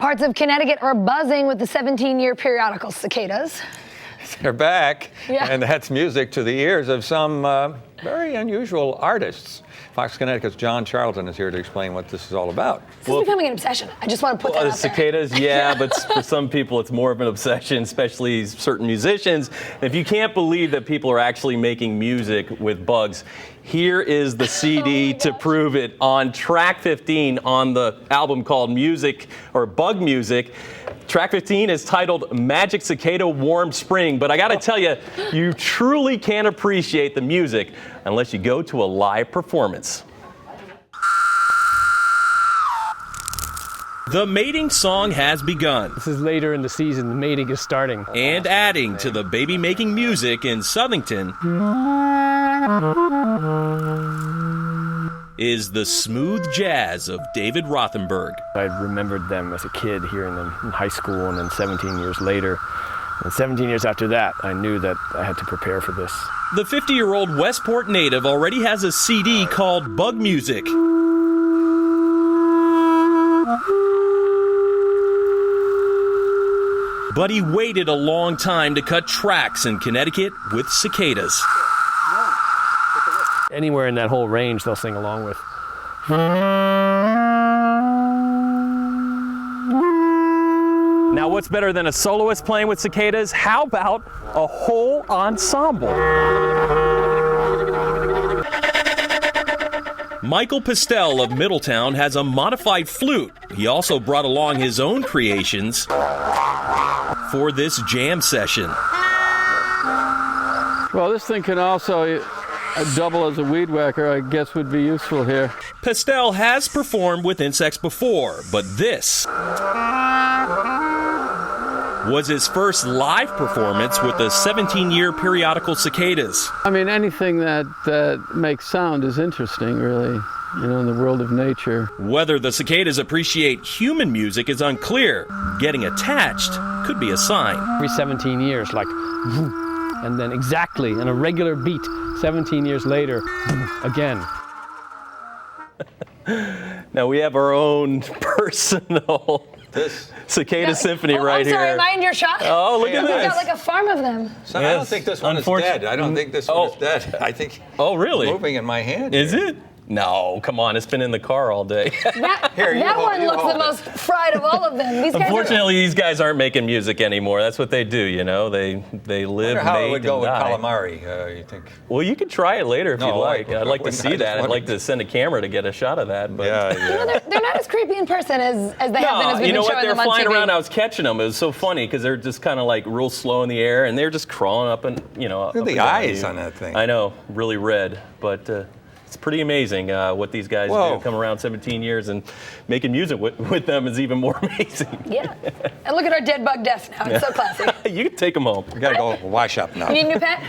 Parts of Connecticut are buzzing with the 17-year periodical Cicadas. They're back, Yeah. and that's music to the ears of some very unusual artists. Fox Connecticut's John Charlton is here to explain what this is all about. This is becoming an obsession. I just want to put that out there. Cicadas, yeah, but for some people it's more of an obsession, especially certain musicians. If you can't believe that people are actually making music with bugs, here is the CD to prove it. On track 15 on the album called Music, or Bug Music, track 15 is titled Magic Cicada Warm Spring, but I gotta tell you, you truly can't appreciate the music unless you go to a live performance. The mating song has begun. This is later in the season, the mating is starting. And adding to the baby-making music in Southington is the smooth jazz of David Rothenberg. I remembered them as a kid hearing them in high school, and then 17 years later. And 17 years after that, I knew that I had to prepare for this. The 50-year-old Westport native already has a CD called Bug Music. But he waited a long time to cut tracks in Connecticut with cicadas. Anywhere in that whole range, they'll sing along with. Now, what's better than a soloist playing with cicadas? How about a whole ensemble? Michael Pestel of Middletown has a modified flute. He also brought along his own creations for this jam session. Well, this thing can also double as a weed whacker, I guess would be useful here. Pestel has performed with insects before, but this was his first live performance with the 17-year periodical Cicadas. I mean, anything that makes sound is interesting, really, you know, in the world of nature. Whether the cicadas appreciate human music is unclear. Getting attached could be a sign. Every 17 years, like, and then exactly in a regular beat, 17 years later, again. Now we have our own personal cicada symphony right here. I'm sorry, am I in your shot? Oh, look at We this. got like a farm of them. So I don't think this one is dead. I don't think this one is dead. I think really? It's moving in my hand. Is here. it? No, come on, it's been in the car all day. That one looks the most fried of all of them. These guys Unfortunately, these guys aren't making music anymore. That's what they do, you know. They live, I wonder how mate, it would go and with die. calamari, you think? Well, you could try it later if you'd like. I'd like to see that. I'd like to to. send a camera to get a shot of that. But. Yeah. You know, they're not as creepy in person as they have been as we've you know been what? showing They're them on flying TV. around. I was catching them. It was so funny because they're just kind of like real slow in the air, and they're just crawling up and Look at the eyes on that thing. I know, really red, but it's pretty amazing what these guys do. Come around 17 years and making music with them is even more amazing. Yeah, and look at our dead bug deaths now. It's so classy. You can take them home. We gotta go wash up now. You need a new pet?